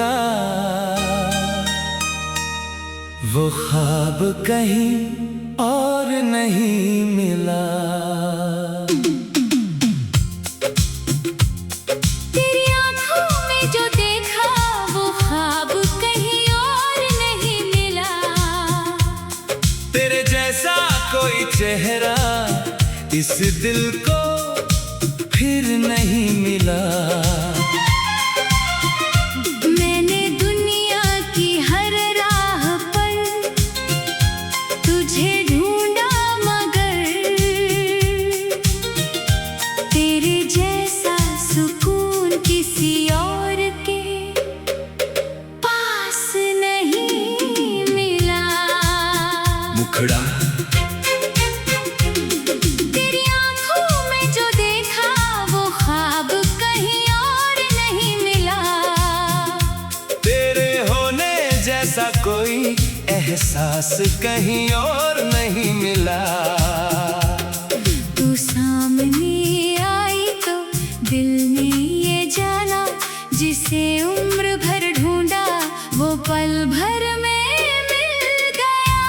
देखा वो ख्वाब कहीं और नहीं मिला। तेरी आंखों में जो देखा वो ख्वाब कहीं और नहीं मिला। तेरे जैसा कोई चेहरा इस दिल को फिर नहीं मिला। मैंने दुनिया की हर राह पर तुझे ढूंढा मगर तेरे जैसा सुकून किसी और के पास नहीं मिला। मुखड़ा ऐसा कोई एहसास कहीं और नहीं मिला। तू सामने आई तो दिल ने ये जाना, जिसे उम्र भर ढूंढा वो पल भर में मिल गया।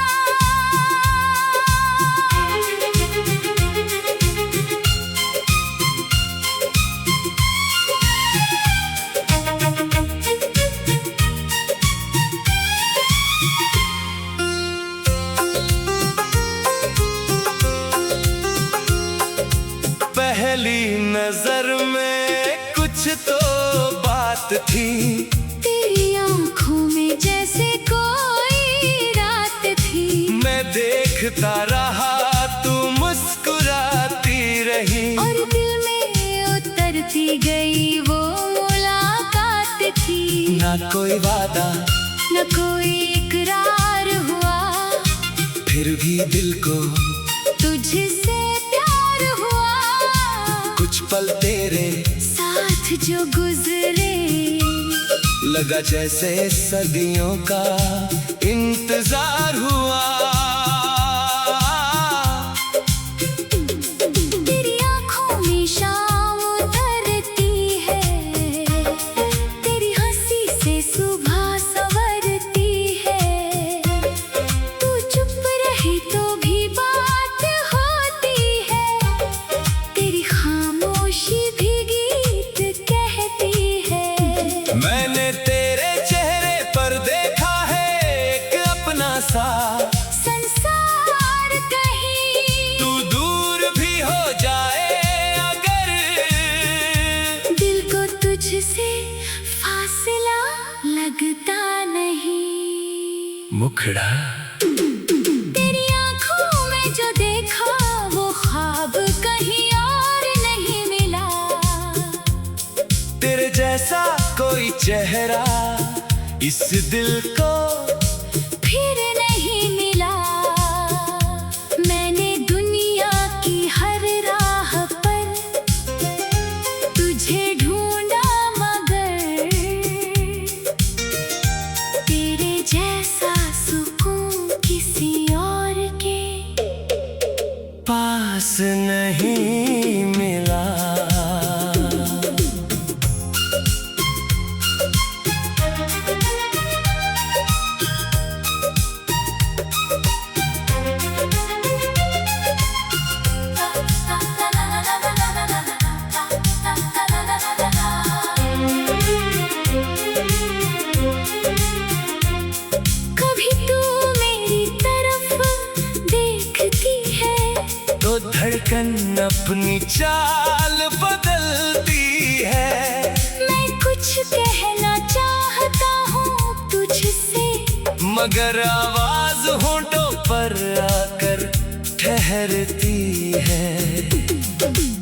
पहली नजर में कुछ तो बात थी, तेरी आंखों में जैसे कोई रात थी। मैं देखता रहा तू मुस्कुराती रही, और दिल में उतरती गई वो मुलाकात थी। ना कोई वादा न कोई इकरार हुआ, फिर भी दिल को तुझसे प्यार हुआ। कुछ पल तेरे साथ जो गुजरे लगा जैसे सदियों का इंतजार हुआ। तेरी आंखों में शाम उतरती है, तेरी हंसी से सुबह संवरती है। तू चुप रही तो भी बात होती है, तेरी खामोशी भी गीत कहती है। मैंने तेरे चेहरे पर देखा है एक अपना सा संसार। कहीं तू दूर भी हो जाए अगर दिल को तुझसे फासला लगता नहीं। मुखड़ा तेरी आंखों में जो देखा वो ख्वाब कहीं और नहीं मिला। तेरे जैसा कोई चेहरा इस दिल को फिर नहीं मिला। मैंने दुनिया की हर राह पर तुझे ढूंढा मगर तेरे जैसा सुकून किसी और के पास नहीं मिला। कभी तू मेरी तरफ देखती है तो धड़कन अपनी चाल बदलती है। मैं कुछ कहना चाहता हूँ तुझसे, मगर आवाज होंठों पर आकर ठहरती है।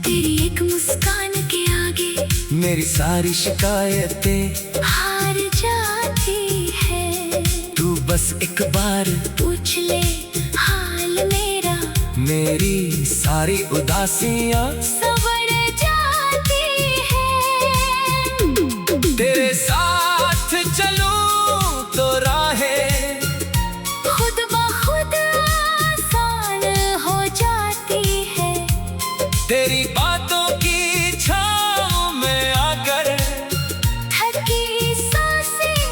तेरी एक मुस्कान के आगे मेरी सारी शिकायतें हार जाती है। तू बस एक बार पूछ ले हाल मेरा, मेरी सारी उदासियां सवर जाती है। तेरे साथ चलूं तो राहें खुद ब खुद आसान हो जाती है। तेरी बातों की छाँव में आकर थकी सांसें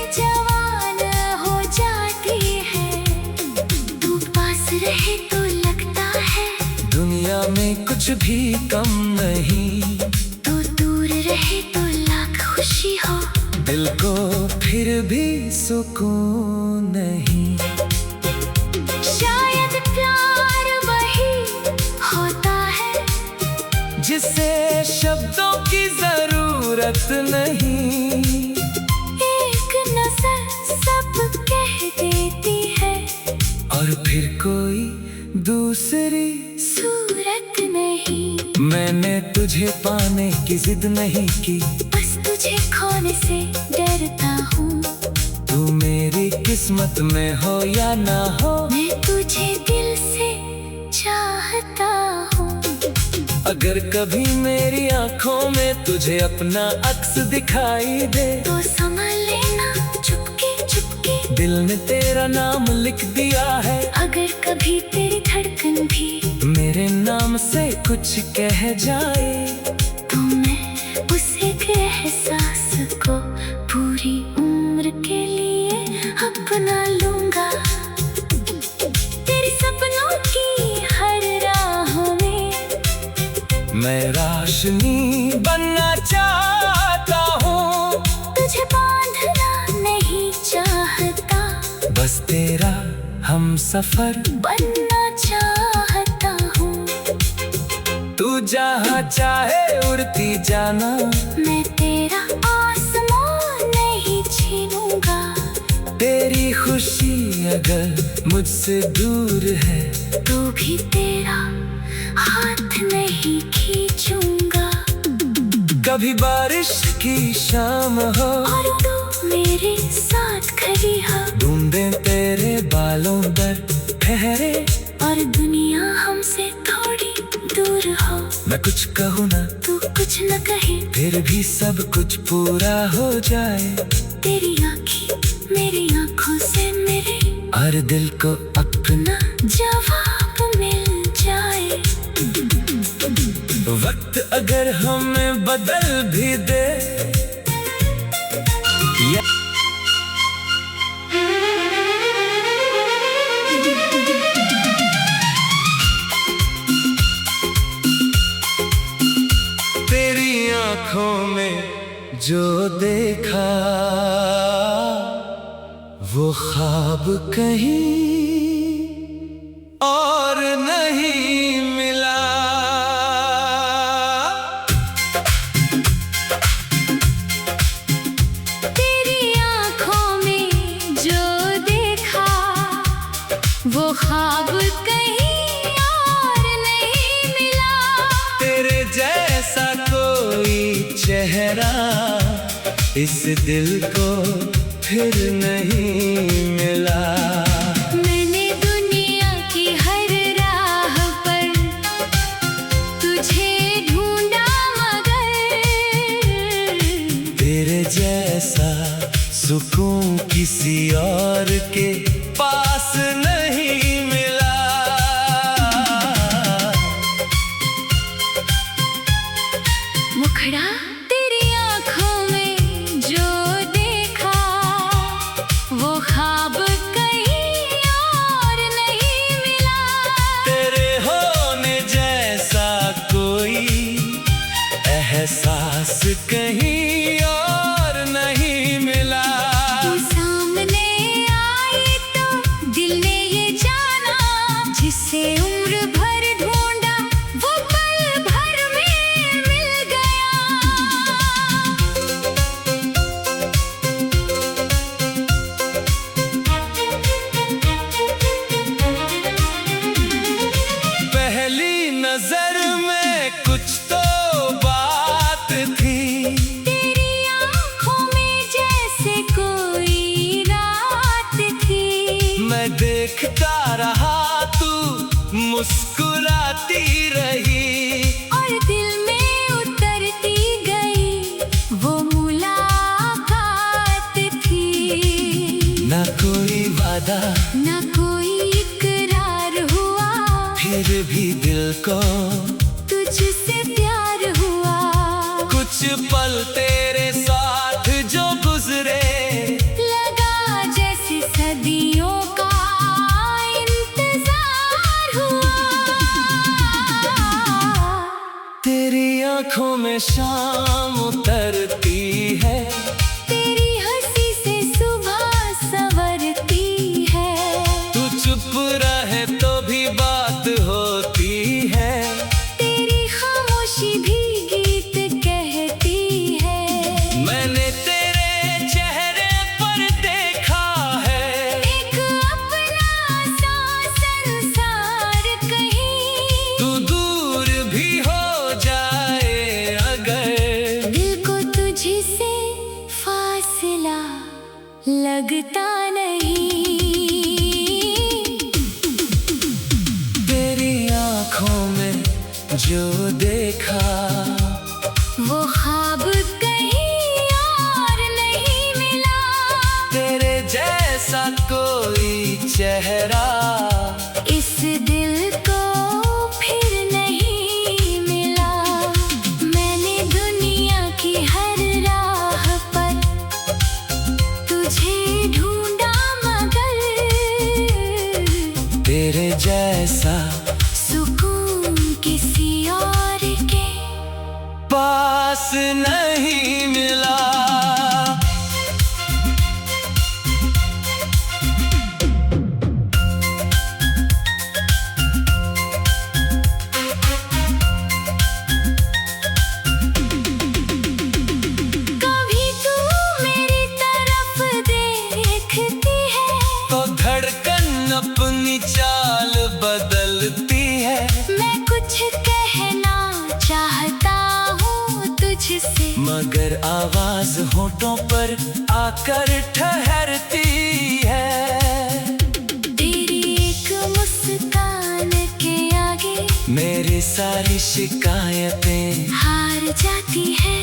रहे तो लगता है दुनिया में कुछ भी कम नहीं। तू दूर रहे तो लाख खुशी हो, दिल को फिर भी सुकून नहीं। शायद प्यार वही होता है जिसे शब्दों की जरूरत नहीं। एक नजर सब कह देती है और फिर कोई दूसरी। सूरत नहीं। मैंने तुझे पाने की जिद नहीं की, बस तुझे खोने से डरता हूँ। तू मेरी किस्मत में हो या ना हो, मैं तुझे दिल से चाहता हूँ। अगर कभी मेरी आंखों में तुझे अपना अक्स दिखाई दे, तो समझ लेना चुपके चुपके दिल ने तेरा नाम लिख दिया है। अगर कभी तेरी धड़कन भी मेरे नाम से कुछ कह जाए, तो मैं उस एक एहसास को पूरी उम्र के लिए अपना लूंगा। तेरी सपनों की हर राहों में मैं रोशनी बनना चाहता हूँ। तुझे बांधना नहीं चाहता, बस तेरा हम सफर बनना चाहता हूँ। तू जहाँ चाहे उड़ती जाना, मैं तेरा आसमान नहीं छीनूंगा। तेरी खुशी अगर मुझसे दूर है, तू भी तेरा हाथ नहीं खींचूंगा। कभी बारिश की शाम हो और तू मेरे साथ खड़ी हो, ढूंढे तेरे बालों पर ठहरे, और दुनिया हमसे थोड़ी दूर हो। मैं कुछ कहूँ ना तू कुछ न कहे, फिर भी सब कुछ पूरा हो जाए। तेरी आँखें मेरी आँखों से मेरे हर दिल को अपना जवाब मिल जाए। वक्त अगर हमें बदल भी दे, तेरी आंखों में जो देखा वो ख्वाब कहीं और नहीं मिला। तेरी आँखों में जो देखा वो ख्वाब कहीं और नहीं मिला। तेरे जैसा कोई चेहरा इस दिल को फिर नहीं मिला। मैंने दुनिया की हर राह पर तुझे ढूंढा, मगर तेरे जैसा सुकून किसी और के पास नहीं मिला। मुखड़ा तेरी आँखों में जो देखा वो ख्वाब कहीं और नहीं मिला। तेरे होने जैसा कोई एहसास कहीं और नहीं मिला। तू सामने आई तो दिल ने ये जाना, जिसे उम्र भर ढूंढा वो पल भर में मिल गया। पहली नजर में कुछ तो बात थी, तेरी आँखों में जैसे कोई रात थी। मैं देखता रहा तू मुस्कुराती रही, और दिल में उतरती गई वो मुलाकात थी। ना कोई वादा ना कोई इकरार हुआ, फिर भी दिल को तुझसे प्यार हुआ। कुछ पल तेरे साथ जो गुजरे, लगा जैसे सदियों का इंतजार। आंखों में शाम उतरती है, तेरी हंसी से सुबह संवरती है। तू चुप रहे तो भी बात होती है, तेरी खामोशी भी गीत कहती है। मैंने तेरे चेहरे पर देखा है एक अपना सा संसार कहीं। तू दूर भी हो जाए अगर, दिल को तुझसे फासला लगता नहीं। तेरी आंखों में जो देखा वो ख्वाब कहीं और नहीं मिला। तेरे जैसा कोई चेहरा इस दिल को फिर नहीं मिला। मैंने दुनिया की हर राह पर तुझे ढूंढा मगर तेरे जैसा सुकून किसी और के पास नहीं मिला। कभी तू मेरी तरफ देखती है, तो धड़कन अपनी चाल बदलती है, मैं कुछ कहना चाहता हूँ तुझसे, मगर आवाज होठों पर आकर ठहरती है। तेरी एक मुस्कान के आगे मेरी सारी शिकायतें हार जाती है।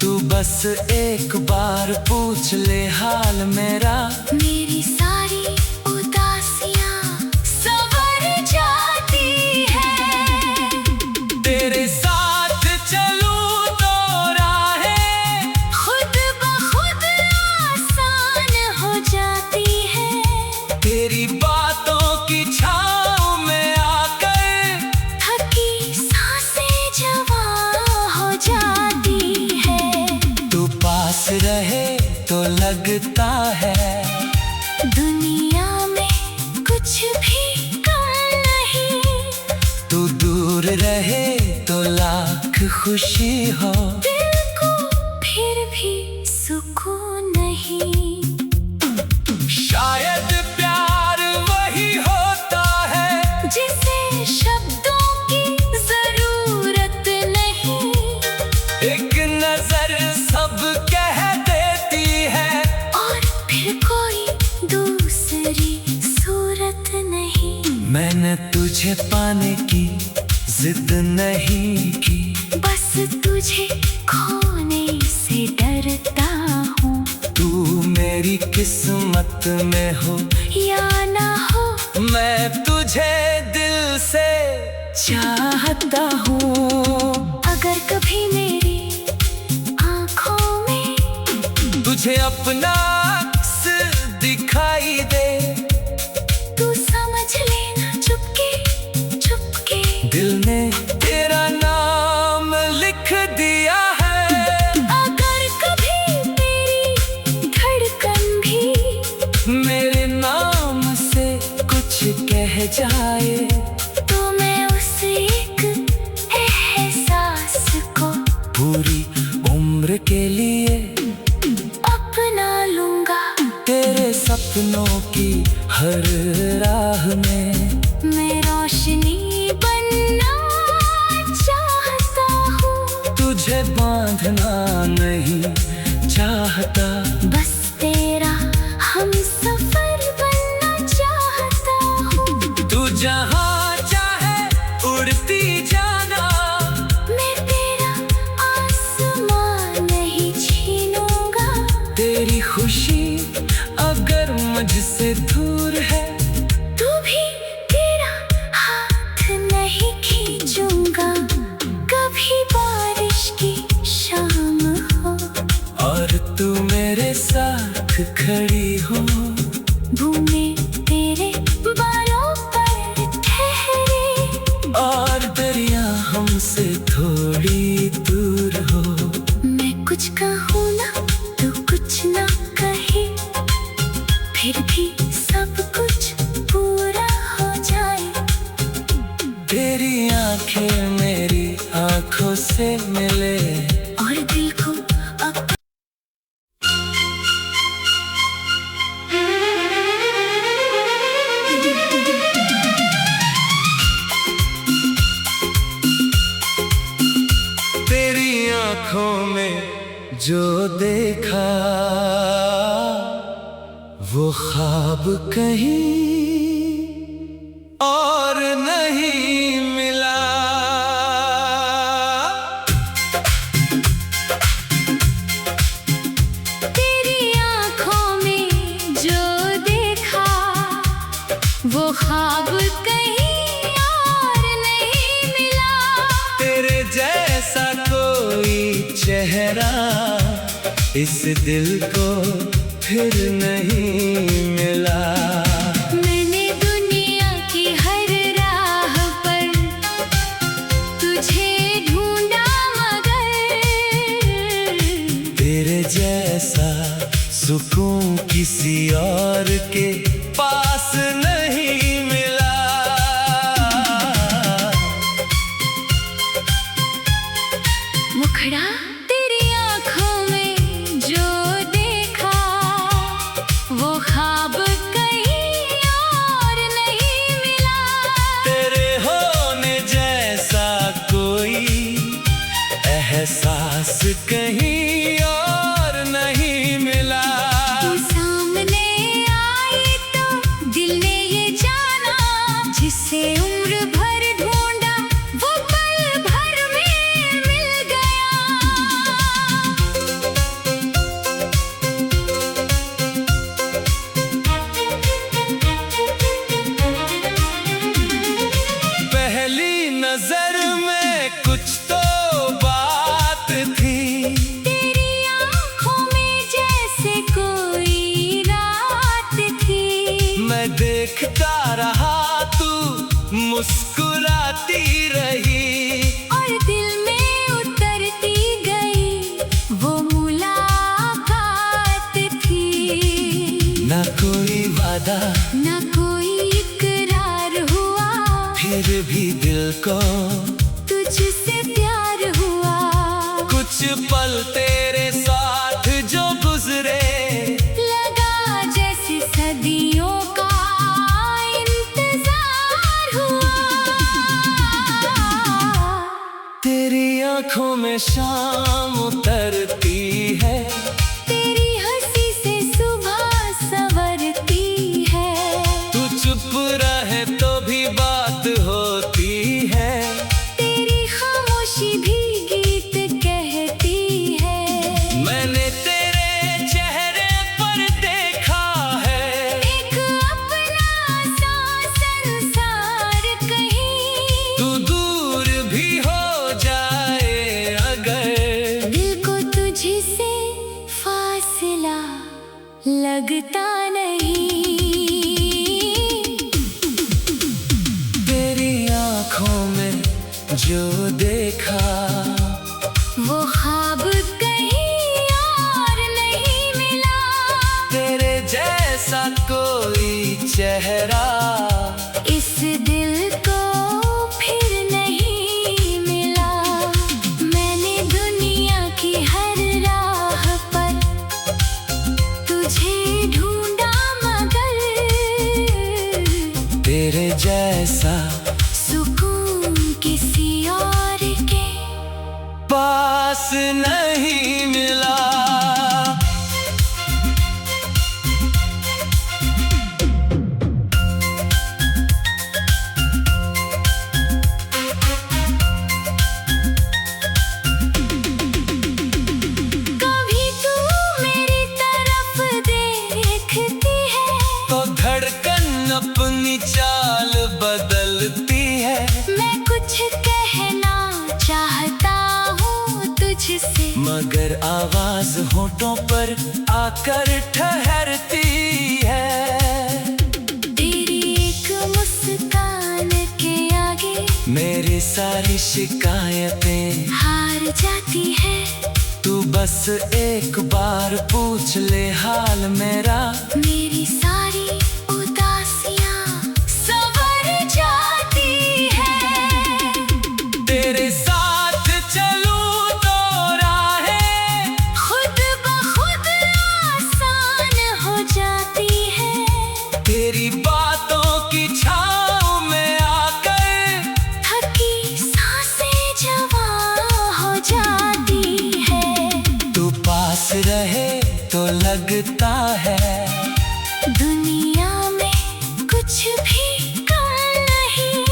तू बस एक बार पूछ ले हाल मेरा, मेरी सारी उदासियां संवर जाती है। तेरे साथ चलूं तो राहें खुद ब खुद आसान हो जाती है। तेरी बातों की छाँव में आकर थकी सांसें जवां हो जाती है। तू पास रहे तो लगता है दुनिया में कुछ भी कम नहीं। तू दूर रहे तो लाख खुशी हो, दिल को फिर भी सुकून नहीं। शायद प्यार वही होता है जिसे शब्दों की जरूरत नहीं। एक नजर सब कह देती है, और फिर कोई दूसरी सूरत नहीं। मैंने तुझे पाने की जिद नहीं की, बस तुझे खोने से डरता हूँ। तू मेरी किस्मत में हो या ना हो, मैं तुझे दिल से चाहता हूँ। अगर कभी मेरी आँखों में तुझे अपना अक्स दिखाई दे, तू समझ लेना चुपके चुपके। दिल ने तेरा नाम लिख दिया है। अगर कभी तेरी धड़कन भी मेरे नाम से कुछ कह जाए, तो मैं उस एक एहसास को पूरी उम्र के लिए अपना लूंगा। तेरे सपनों की हर राह में मैं रोशनी बनना चाहता हूँ। तुझे बांधना नहीं चाहता, बस तेरा हम सफर बनना चाहता हूँ। तू जहाँ चाहे उड़ती जाना, मैं तेरा आसमां नहीं छीनूंगा। तेरी खुशी अगर मुझसे दूर है, तू भी तेरा हाथ नहीं खींचूंगा। कभी बारिश की शाम हो और तू मेरे साथ खड़ी हो, भूमे तेरे बालों पर ठहरे। और दरिया हमसे थोड़ी दूर फिर भी सब कुछ पूरा हो जाए। तेरी आंखें मेरी आंखों से मिले और दिल को तेरी आंखों में जो देखा वो ख्वाब कहीं और नहीं मिला। तेरी आंखों में जो देखा वो ख्वाब कहीं और नहीं मिला। तेरे जैसा कोई चेहरा इस दिल को फिर नहीं मिला। मैंने दुनिया की हर राह पर तुझे ढूंढा मगर तेरे जैसा सुकून किसी और के पास नहीं मिला। मुखड़ा तेरी आंखों में जो देखा वो ख्वाब कहीं और नहीं मिला। तेरे होने जैसा कोई एहसास कहीं और नहीं मिला। तू सामने आई तो दिल ने ये जाना, जिसे उम्र भर ढूंढा वो पल भर में मिल गया। पहली नजर में कुछ तो बात थी, तेरी आंखों में जैसे कोई रात थी। मैं देखता रहा तू मुस्कुराती रही, और दिल में उतरती गई वो मुलाकात थी। ना कोई वादा ना कोई इकरार हुआ, फिर भी दिल को तुझसे प्यार हुआ। कुछ पल तेरे साथ जो गुजरे, लगा जैसे सदियों का इंतजार हुआ। तेरी आंखों में शाम उतरती है, तेरी हंसी से सुबह संवरती है। तू चुप रहे तो भी बात होती है। तेरी खामोशी भी गीत कहती है। मैंने तेरे चेहरे पर देखा है एक अपना सा संसार कहीं। तू दूर भी हो जाए अगर, दिल को तुझसे फासला लगता नहीं। तेरी आंखों में जो देखा वो ख्वाब कहीं और नहीं मिला। तेरे जैसा कोई चेहरा इस दिल को फिर नहीं मिला। मैंने दुनिया की हर राह पर तुझे ढूंढा मगर तेरे जैसा सुकून किसी और के पास नहीं मिला। कभी तू मेरी तरफ देखती है तो धड़कन अपनी चाल बदलती है। मैं कुछ कहना चाहता हूँ तुझसे, मगर आवाज होठों पर आकर ठहरती है। तेरी एक मुस्कान के आगे मेरी सारी शिकायतें हार जाती है। तू बस एक बार पूछ ले हाल मेरा, मेरी सारी दुनिया में कुछ भी कम नहीं,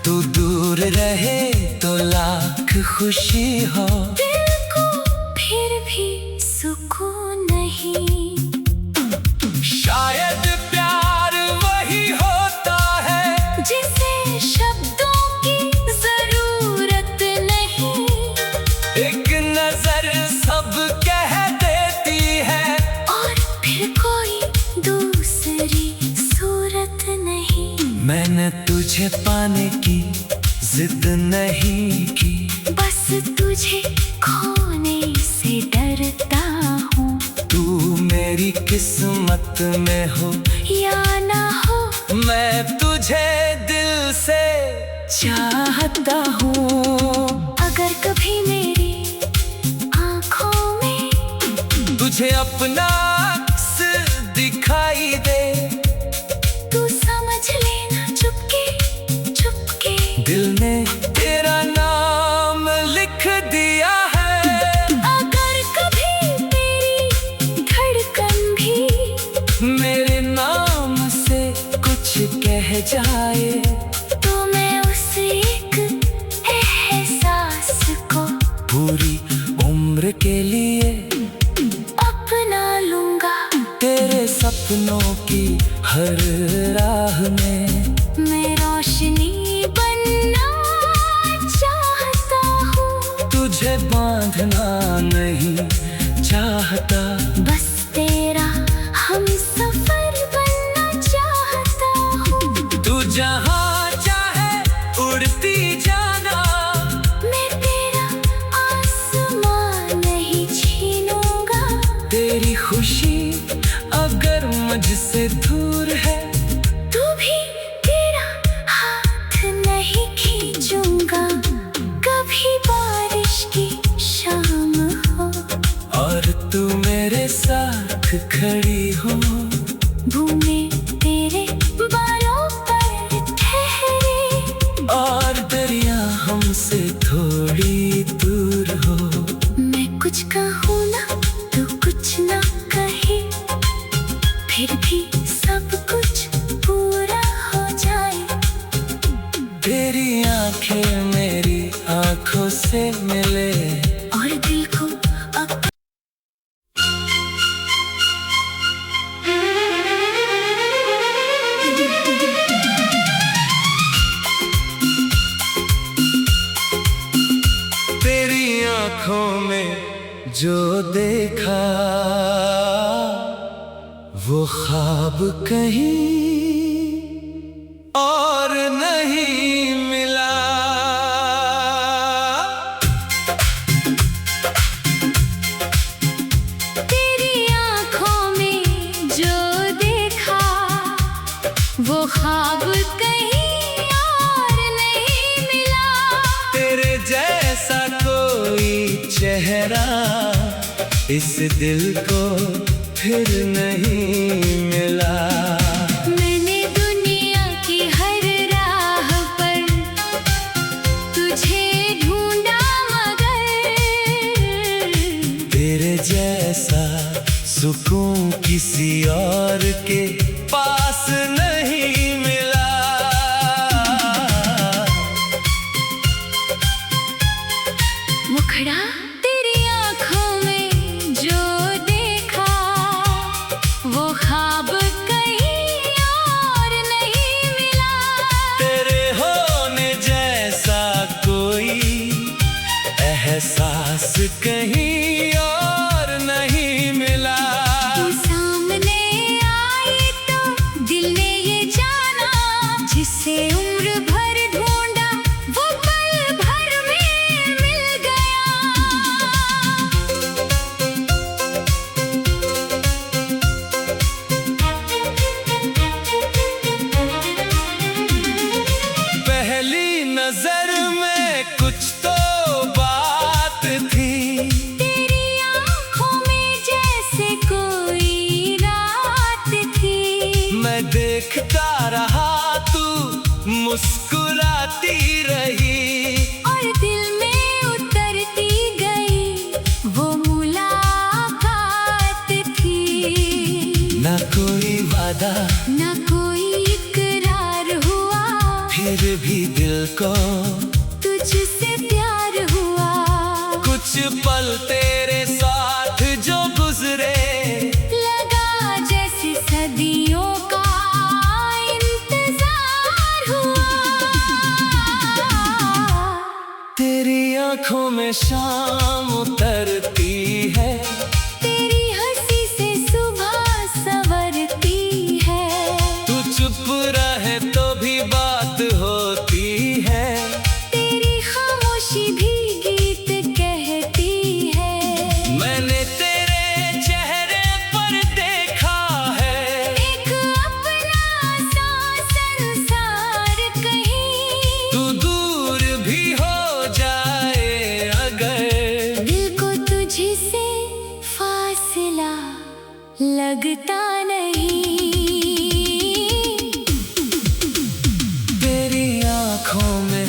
तू दूर रहे तो लाख खुशी हो, दिल को फिर भी सुकून नहीं। शायद प्यार वही होता है जिसे शब्दों की जरूरत नहीं, एक नजर सब कह देती है, और फिर कोई दूसरी सूरत नहीं। मैंने तुझे पाने की जिद नहीं की, बस तुझे खोने से डरता हूँ। तू मेरी किस्मत में हो या ना हो, मैं तुझे दिल से चाहता हूँ। अगर कभी मेरी आँखों में तुझे अपना अक्स दिखाई दे, तू समझ लेना चुपके चुपके। दिल ने तेरा नाम लिख दिया है। अगर कभी मेरी धड़कन भी मेरे नाम से कुछ कह जाए, तो मैं उस एक एहसास को पूरी उम्र के लिए अपना लूंगा। तेरे सपनों की हर राह में मैं रोशनी बनना चाहता हूँ, तुझे बांधना नहीं चाहता। बस तेरा हम सफर बनना चाहता हूँ। तू जहाँ चाहे उड़ती जाना, मैं तेरा आसमां नहीं छीनूंगा। तेरी खुशी अगर मुझसे दूर है, तू भी तेरा हाथ नहीं खींचूंगा। कभी बारिश की शाम हो और तू मेरे साथ खड़ी हो, भूमि तेरे बालों पर ठहरे, और दरिया हमसे थोड़ी दूर हो। मैं कुछ कहूँ ना तू कुछ ना कहे, फिर भी सब कुछ पूरा हो जाए। तेरी आंखें मेरी आंखों से मिले, और दिल को तेरी आंखों में जो देखा वो ख्वाब कहीं और नहीं मिला। तेरी आँखों में जो देखा वो ख्वाब कहीं और नहीं मिला। तेरे जैसा कोई चेहरा इस दिल को फिर नहीं मिला। मैंने दुनिया की हर राह पर तुझे ढूंढा, मगर तेरे जैसा सुकून किसी और के पास नहीं मिला। मुखड़ा तेरी आँखों में जो देखा वो ख्वाब कहीं और नहीं मिला। तेरे होने जैसा कोई एहसास कहीं और नहीं मिला। तू सामने आई तो दिल ने ये जाना, जिसे उम्र भर ढूंढा वो पल भर में मिल गया। पहली नजर में कुछ तो बात थी, तेरी आँखों में जैसे कोई रात थी। मैं देखता रहा तू मुस्कुराती रही, और दिल में उतरती गई वो मुलाकात थी। ना कोई वादा, न कोई इकरार हुआ, फिर भी दिल को तुझसे प्यार हुआ। कुछ पल तेरे साथ जो गुजरे, लगा जैसे सदियों का इंतजार हुआ। तेरी आंखों में शाम उतरती है, तेरी हंसी से सुबह संवरती है। तू चुप रहे तो भी बात होती है, तेरी खामोशी भी गीत कहती है। मैंने तेरे चेहरे पर देखा है एक अपना सा संसार कहीं। तू दूर भी हो जाए अगर, दिल को तुझसे फासला लगता नहीं। तेरी आंखों में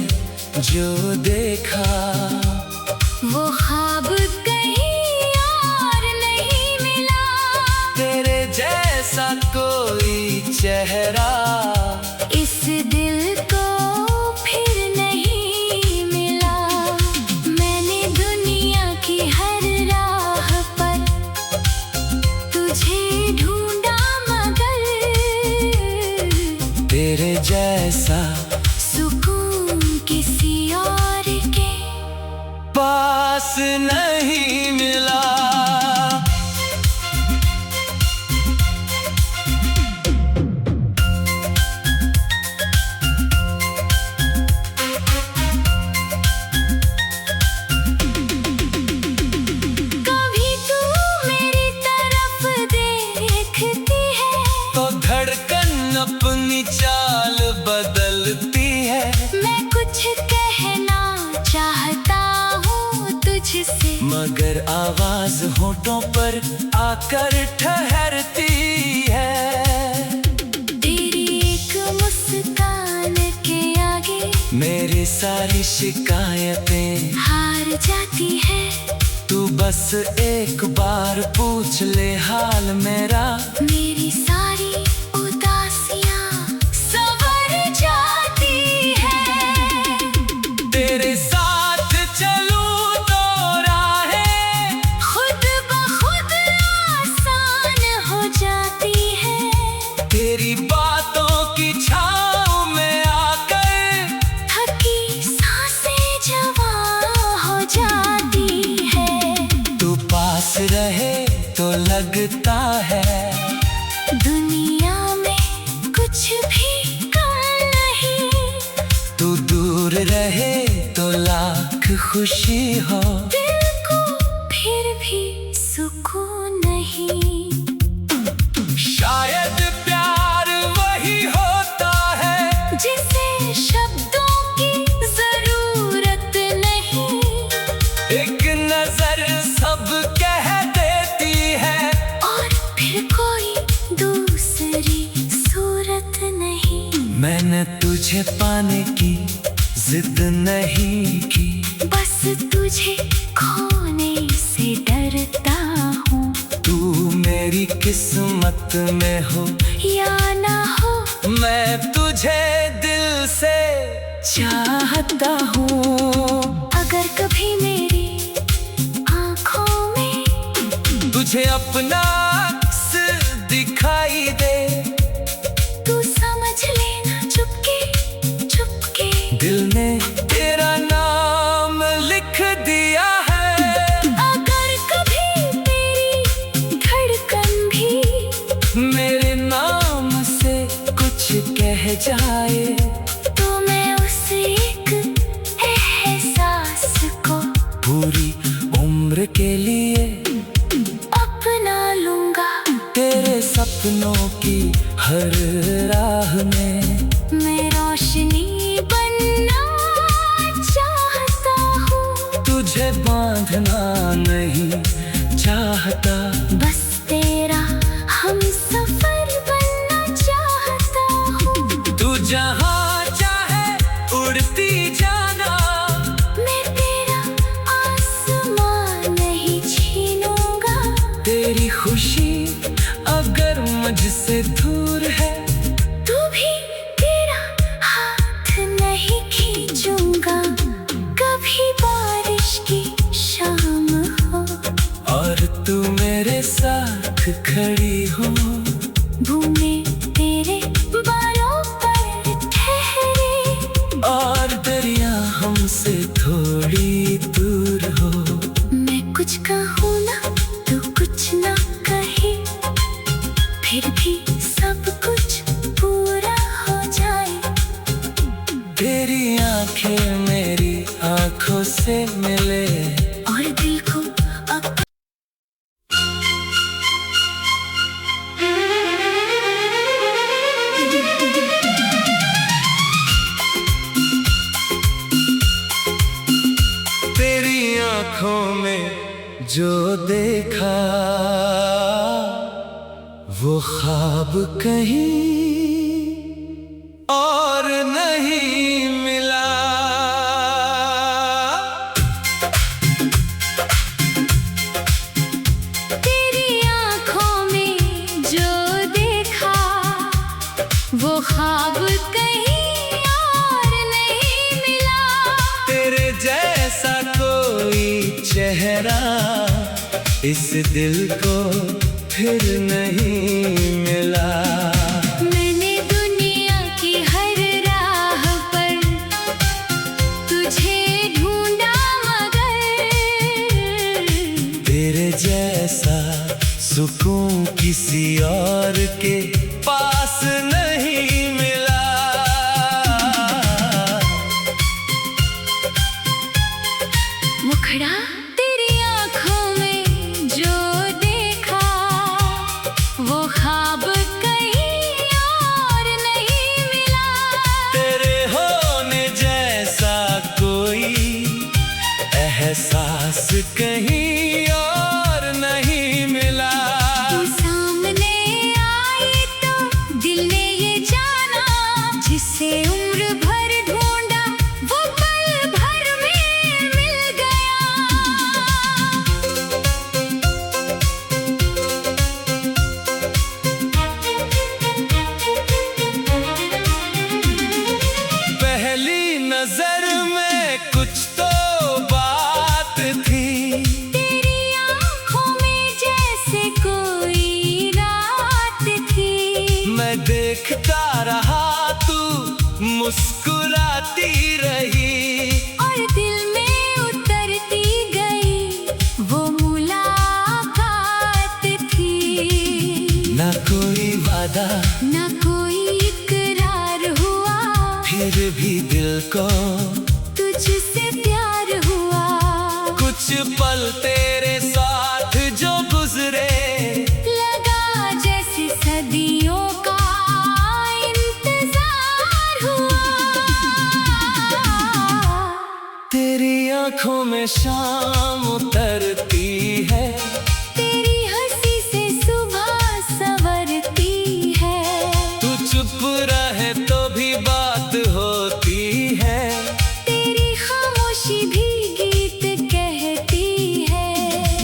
जो देखा वो ख्वाब कहीं और नहीं मिला। तेरे जैसा कोई चेहरा इस दिल को फिर नहीं मिला। मैंने दुनिया की हर राह पर तुझे ढूंढा मगर तेरे जैसा सुकून किसी और के पास नहीं मिला। कभी तू मेरी तरफ देखती है, तो धड़कन अपनी चाल बदलती है। मैं कुछ कहना चाहता हूँ तुझसे, मगर आवाज होठों पर आकर ठहरती है। तेरी एक मुस्कान के आगे मेरी सारी शिकायतें हार जाती है। तू बस एक बार पूछ ले हाल मेरा, मेरी सारी उदासियां संवर जाती है। तेरे साथ चलूं तो राहें खुद ब खुद आसान हो जाती है। तेरी बातों की छाँव में आकर थकी सांसें जवां हो जाती है। तू पास रहे तो लगता है दुनिया में कुछ भी कम नहीं। तू दूर रहे तो लाख खुशी हो। दिल को फिर भी सुकून नहीं। शायद प्यार वही होता है जिसे शब्दों की जरूरत नहीं। एक नजर सब कह देती है, और फिर कोई दूसरी सूरत नहीं। मैंने तुझे पाने की जिद नहीं की, बस तुझे खोने से डरता हूँ। तू मेरी किस्मत में हो या ना हो, मैं तुझे दिल से चाहता हूँ। अगर कभी मेरी आँखों में तुझे अपना अक्स दिखाई दे, तू समझ लेना चुपके चुपके। दिल ने तेरा नाम लिख दिया है। अगर कभी तेरी धड़कन भी मेरे नाम से कुछ कह जाए, तो मैं उस एक एहसास को पूरी उम्र के लिए अपना लूंगा। तेरे सपनों की हर राह में मैं रोशनी बनना चाहता हूँ। तुझे बांधना नहीं चाहता, बस तेरा हम सफर बनना चाहता हूँ। तू जहाँ चाहे उड़ती जाना, मैं तेरा आसमान नहीं छीनूंगा। तेरी खुशी अगर मुझसे दूर है, तू भी तेरा हाथ नहीं खींचूंगा कभी बारिश की शाम हो, और तू मेरे साथ खड़ी हो। भूमि तेरे बालों पर ठहरे, और दरिया हमसे थोड़ी दूर हो। मैं कुछ कहूँ ना तू कुछ ना कहे, फिर भी सब कुछ पूरा हो जाए। तेरी आंखें मेरी आंखों से मिले, और दिल को अब तेरी आंखों में जो देखा वो ख्वाब कहीं और नहीं मिला। तेरी आंखों में जो देखा वो ख्वाब कहीं और नहीं मिला। तेरे जैसा कोई चेहरा इस दिल को फिर नहीं मिला। मैंने दुनिया की हर राह पर तुझे ढूंढा मगर तेरे जैसा सुकून किसी और के पास नहीं मिला। मुखड़ा तेरी आंखों में जो देखा वो ख्वाब कहीं और नहीं मिला। तेरे होने जैसा कोई एहसास कहीं और नहीं मिला। तू सामने आई तो दिल ने ये जाना, जिसे उम्र भर ढूंढा वो पल भर में मिल गया। पहली नजर में कुछ तो बात थी, तेरी आंखों में जैसे कोई रात थी। मैं देखता रहा तू मुस्कुराती रही, और दिल में उतरती गई वो मुलाकात थी। ना कोई वादा ना कोई इकरार हुआ, फिर भी दिल को तुझसे प्यार हुआ। कुछ पल तेरे साथ जो गुजरे, लगा जैसे सदियों का इंतजार हुआ। तेरी आंखों में शाम उतरती है, तेरी हंसी से सुबह संवरती है। तू चुप रहे तो भी बात होती है। तेरी खामोशी भी गीत कहती है।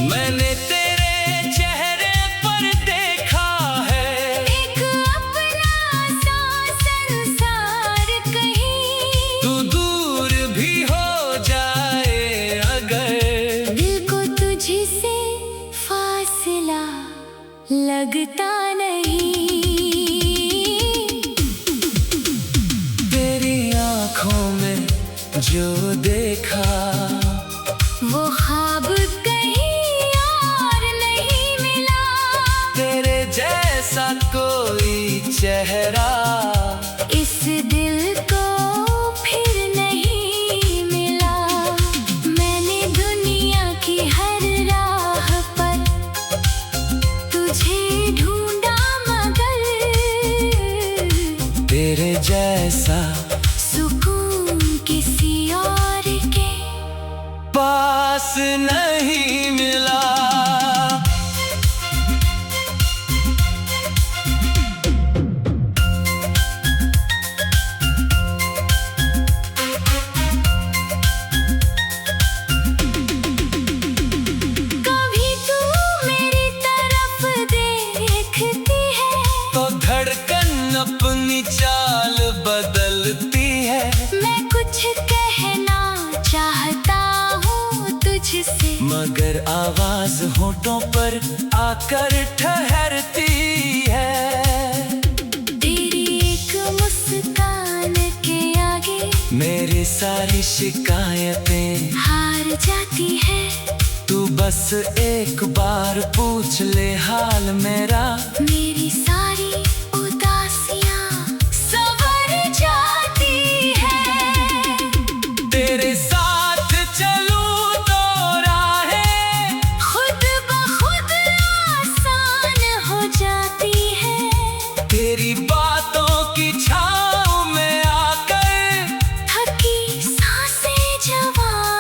मैंने तेरे चेहरे पर देखा है एक अपना सा संसार कहीं। तू दूर भी हो जाए अगर, दिल को तुझसे फासला लगता नहीं। तेरी आंखों में जो देखा वो ख्वाब कहीं और नहीं मिला। तेरे जैसा कोई चेहरा इस दिल को फिर नहीं मिला। मैंने दुनिया की हर राह पर तुझे ढूंढा मगर तेरे जैसा सुकून किसी और के पास नहीं मिला। होठों पर आकर ठहरती है। तेरी एक मुस्कान के आगे मेरी सारी शिकायतें हार जाती है। तू बस एक बार पूछ ले हाल मेरा, मेरी सारी उदासियां संवर जाती है। तेरे साथ चलूं तो राहें खुद ब खुद आसान हो जाती है। तेरी बातों की छाँव में आकर थकी सांसें जवां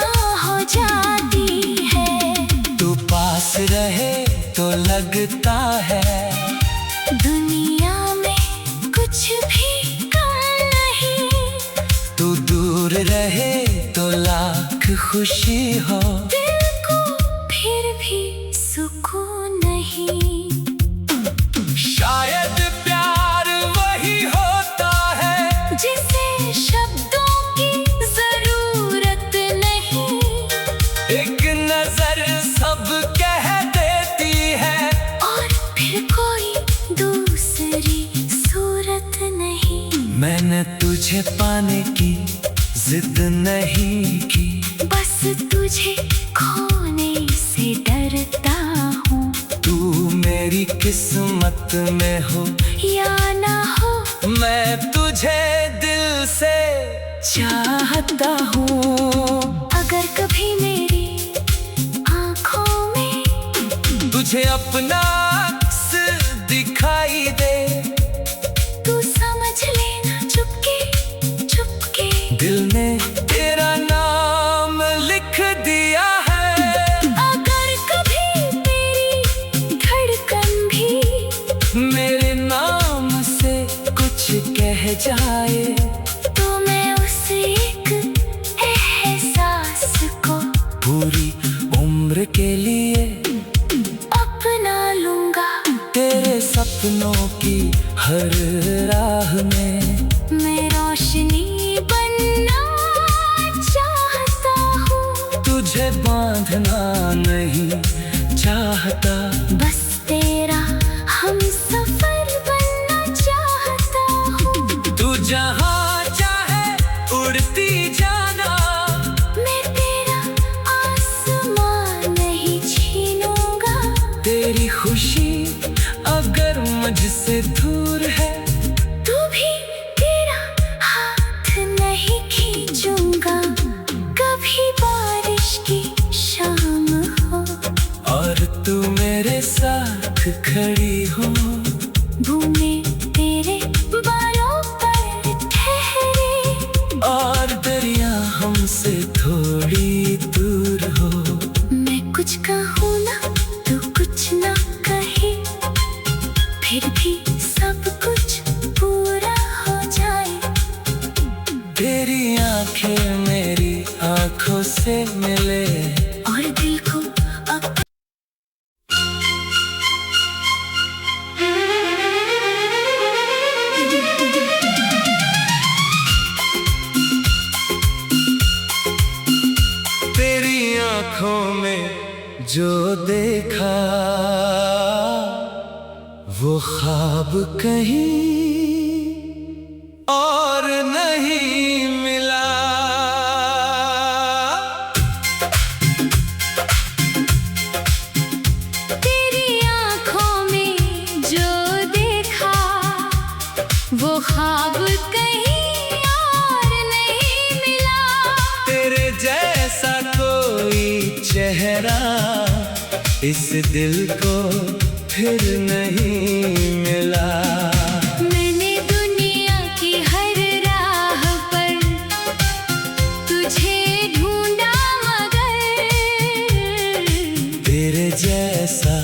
हो जाती है। तू पास रहे तो लगता है दुनिया में कुछ भी कम नहीं। तू दूर रहे तो लाख खुशी हो। दिल को फिर भी सुकून नहीं। शायद प्यार वही होता है जिसे शब्दों की जरूरत नहीं। एक नजर सब कह देती है और फिर कोई दूसरी सूरत नहीं। मैंने तुझे पाने की जिद नहीं की, बस तुझे खोने से डरता हूँ। तू मेरी किस्मत में हो या ना हो, मैं तुझे दिल से चाहता हूँ। अगर कभी मेरी आँखों में तुझे अपना अक्स दिखाई दे, तू समझ लेना चुपके चुपके। दिल ने तेरा नाम लिख दिया है। अगर कभी तेरी धड़कन भी मेरे नाम से कुछ कह जाए तो मैं उस एक एहसास को पूरी उम्र के लिए अपना लूंगा। तेरे सपनों की हर राह में मैं रोशनी बनना चाहता हूँ। तुझे बांधना नहीं चाहता, बस तेरा हम सफर बनना चाहता हूँ। तू जहाँ चाहे उड़ती जाना, मैं तेरा आसमां नहीं छीनूंगा। तेरी खुशी अगर मुझसे दूर है तू भी तेरा हाथ नहीं खींचूंगा। कभी बारिश की शाम हो और तू मेरे साथ खड़ी हो, बूंदें तेरे बालों पर ठहरे और दरिया हमसे थोड़ी दूर हो। मैं कुछ कहूँ ना तू कुछ ना कहे, फिर भी सब कुछ पूरा हो जाए। तेरी आंखें मेरी आंखों से मिले और दिल को तेरी आंखों में जो देखा वो ख्वाब कहीं और नहीं मिला। तेरी आँखों में जो देखा वो ख्वाब कहीं और नहीं मिला। तेरे जैसा कोई चेहरा इस दिल को फिर नहीं मिला। मैंने दुनिया की हर राह पर तुझे ढूंढा मगर तेरे जैसा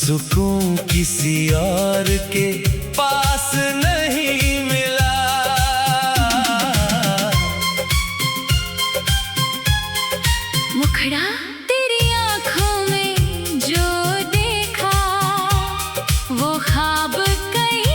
सुकून किसी और के पास नहीं मिला। मुखड़ा तेरी आँखों में जो देखा वो ख्वाब कहीं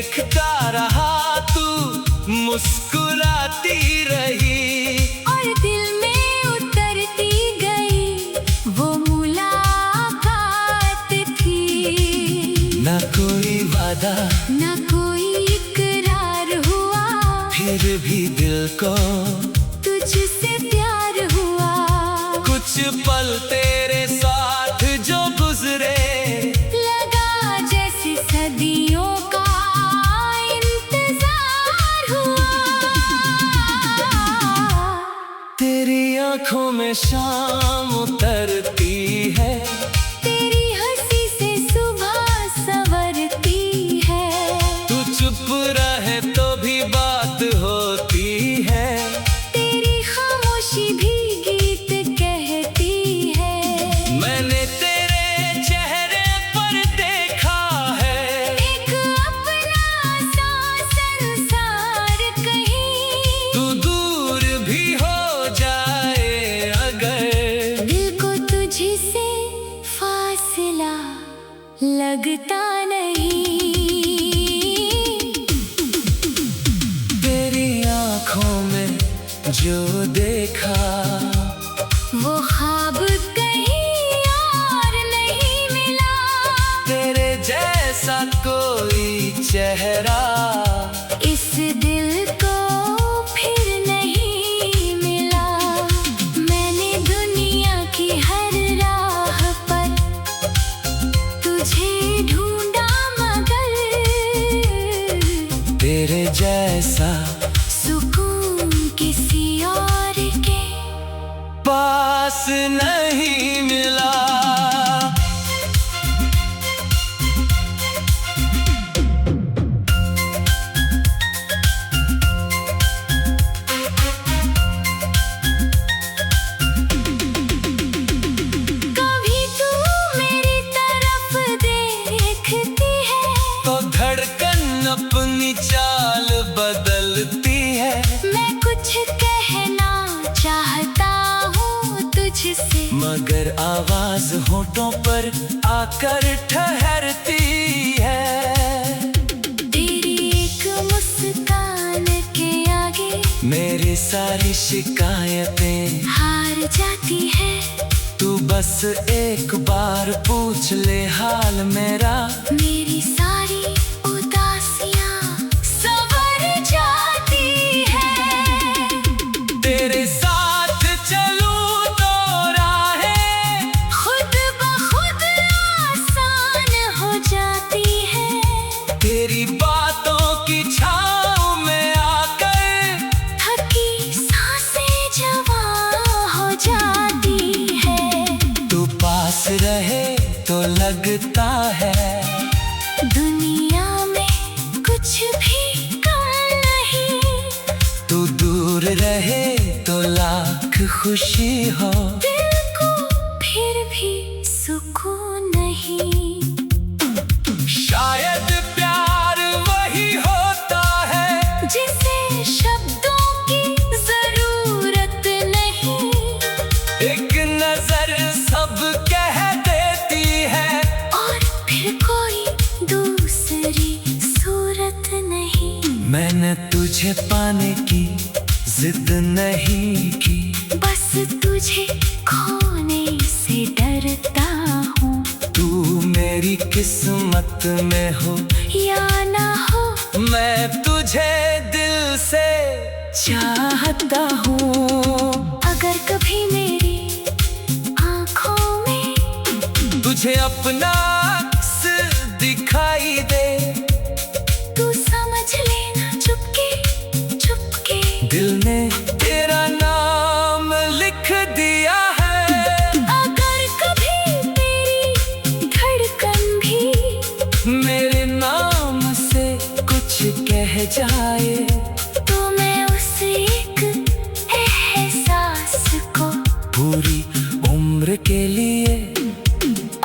देखता रहा, तू मुस्कुराती रही और दिल में उतरती गई वो मुलाकात थी। ना कोई वादा, ना कोई इकरार हुआ, फिर भी दिल को तुझसे प्यार हुआ। कुछ पल तेरे साथ जो गुजरे, लगा जैसे सदियों का इंतजार हुआ। तेरी आंखों में शाम उतरती है, तेरी हंसी से सुबह संवरती है। तू चुप रहे तो भी बात होती है, तेरी खामोशी भी गीत कहती है। मैंने तेरे चेहरे पर देखा है एक अपना सा संसार कहीं। तू दूर भी हो जाए अगर, दिल को तुझसे फासला लगता नहीं। तेरी आंखों में जो देखा वो ख्वाब कहीं और नहीं मिला। तेरे जैसा कोई चेहरा इस दिल को फिर नहीं मिला। मैंने दुनिया की हर राह पर तुझे ढूंढा मगर तेरे जैसा सुकून किसी और के पास नहीं मिला। कभी तू मेरी तरफ देखती है तो धड़कन अपनी चाल बदलती है, मैं कुछ कहना चाहता हूँ तुझसे मगर आवाज होठों पर आकर ठहरती है। तेरी एक मुस्कान के आगे मेरी सारी शिकायतें हार जाती है। तू बस एक बार पूछ ले हाल मेरा, मेरी सारी उदासियां संवर जाती है। तेरे साथ चलूं तो राहें खुद ब खुद आसान हो जाती है। तेरी बातों की छाँव में आकर थकी सांसें जवां हो जाती है। तू पास रहे तो लगता है दुनिया में कुछ भी कम नहीं। तू दूर रहे तो लाख खुशी हो, दिल को फिर भी सुकून नहीं। शायद प्यार वही होता है जिसे शब्दों की जरूरत नहीं। एक नजर सब कह देती है, और फिर कोई दूसरी सूरत नहीं। मैंने तुझे पाने की जिद नहीं की, बस तुझे खोने से डरता हूँ। तू मेरी किस्मत में हो या ना हो, मैं तुझे दिल से चाहता हूँ। अगर कभी मेरी आँखों में तुझे अपना अक्स दिखाई दे, तू समझ लेना चुपके चुपके। दिल ने तेरा नाम लिख दिया है। अगर कभी मेरी धड़कन भी मेरे नाम से कुछ कह जाए, तो मैं उस एक एहसास को पूरी उम्र के लिए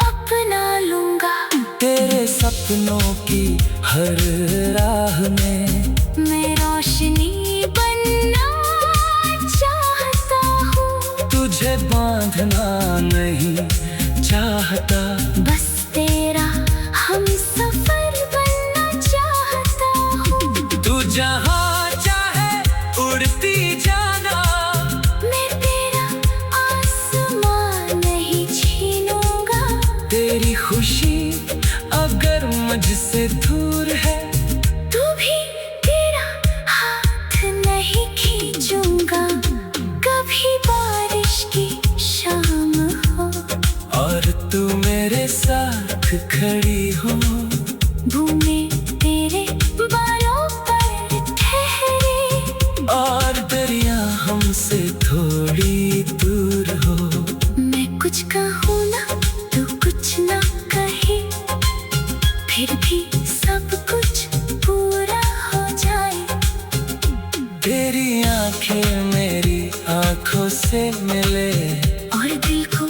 अपना लूंगा। तेरे सपनों की हर राह में मैं रोशनी बनना चाहता हूँ। तुझे बांधना नहीं चाहता, बस तेरा हम सफर बनना चाहता जहाँ चाहे उड़ती जाना, मैं तेरा आसमां नहीं छीनूंगा। तेरी खुशी अगर मुझसे दूर है, तू भी तेरा हाथ नहीं खींचूंगा। कभी बारिश की शाम हो और तू मेरे साथ खड़ी हो, घूमे तेरे बालों पर ठहरे, और दरिया हमसे थोड़ी दूर हो। मैं कुछ कहूँ ना तू कुछ ना कहे, फिर भी सब कुछ पूरा हो जाए। तेरी आंखें मेरी आंखों से मिले, और दिल को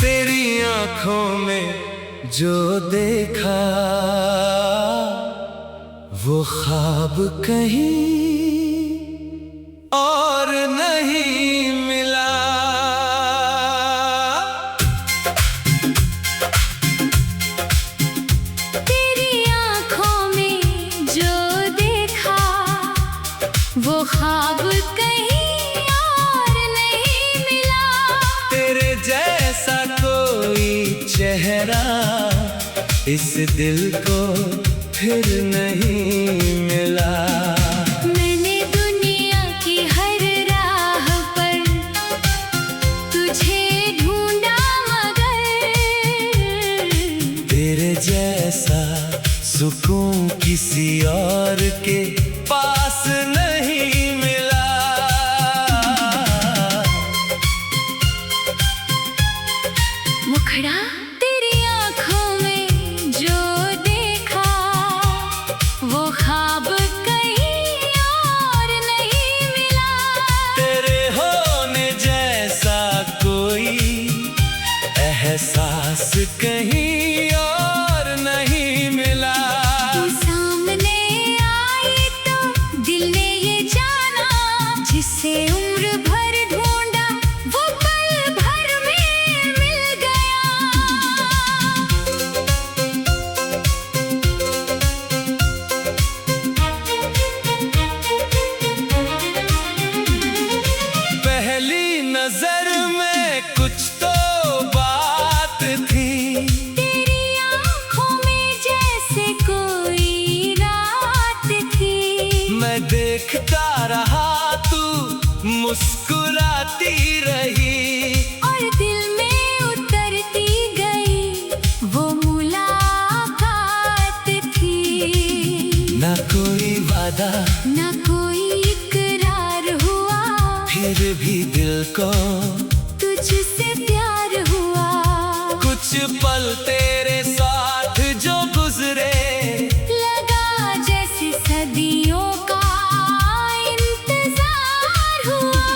तेरी आंखों में जो देखा वो ख्वाब कहीं और नहीं मिला। तेरी आंखों में जो देखा वो ख्वाब कहीं और नहीं मिला। तेरे जैसा कोई चेहरा इस दिल को फिर नहीं मिला। मैंने दुनिया की हर राह पर तुझे ढूंढा, मगर तेरे जैसा सुकून किसी और के पास नहीं मिला। मुखड़ा तेरी आंखों में जो देखा वो ख्वाब कहीं और नहीं मिला। तेरे होने जैसा कोई एहसास कहीं और नहीं मिला। तू सामने आई तो दिल ने ये जाना, जिसे उम्र भर ढूंढा वो पल भर में मिल गया। पहली नजर में कुछ तो बात थी, तेरी आंखों में जैसे कोई रात थी। मैं देखता रहा तू मुस्कुराती रही, और दिल में उतरती गई वो मुलाकात थी। ना कोई वादा ना कोई इकरार हुआ, फिर भी दिल को तुझसे प्यार हुआ। कुछ पल तेरे साथ जो गुजरे, लगा जैसे सदियों का इंतजार हुआ।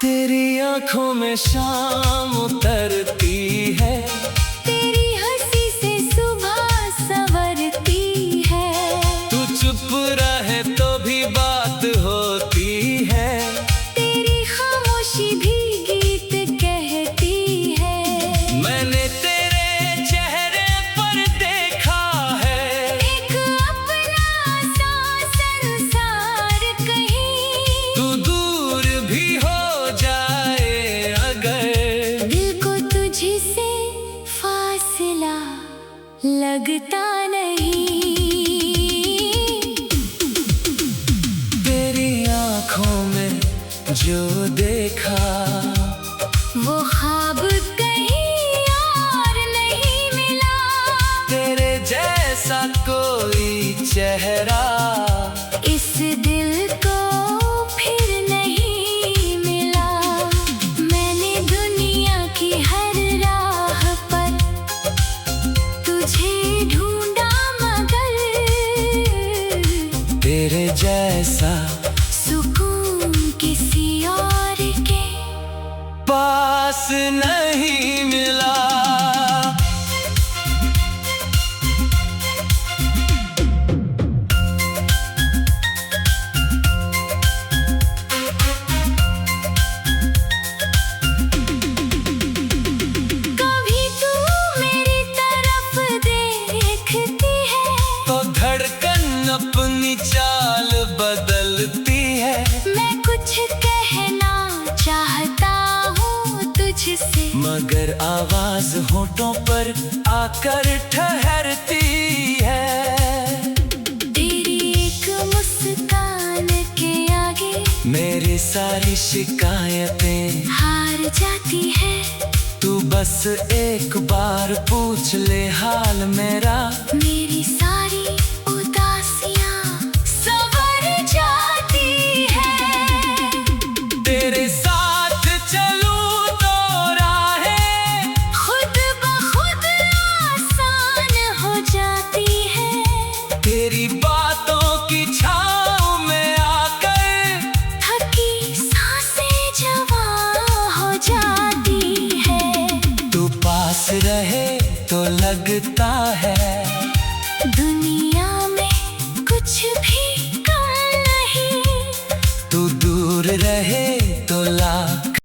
तेरी आंखों में शाम उतरती है, तेरी हंसी से सुबह संवरती है। तू चुप रहे तो भी बात होती है। तेरी खामोशी भी गीत कहती है। मैंने तेरे चेहरे पर देखा है एक अपना सा संसार कहीं। तू दूर भी हो जाए अगर, दिल को तुझसे फासला लगता नहीं। तेरी आंखों में जो देखा वो ख्वाब कहीं और नहीं मिला। तेरे जैसा कोई चेहरा इस दिल को फिर नहीं मिला। मैंने दुनिया की हर राह पर तुझे ढूंढा, मगर तेरे जैसा सुकून किसी और के पास नहीं मिला। अपनी चाल बदलती है। मैं कुछ कहना चाहता हूँ तुझसे, मगर आवाज होठों पर आकर ठहरती है। तेरी एक मुस्कान के आगे मेरी सारी शिकायतें हार जाती है। तू बस एक बार पूछ ले हाल मेरा, मेरी सारी उदासियां संवर जाती है। तेरे साथ चलूं तो राहें खुद ब खुद आसान हो जाती है। तेरी बातों की छाँव में आकर थकी सांसें जवां हो जाती है। तू पास रहे तो लगता है दुनिया में कुछ भी कम नहीं। तू दूर रहे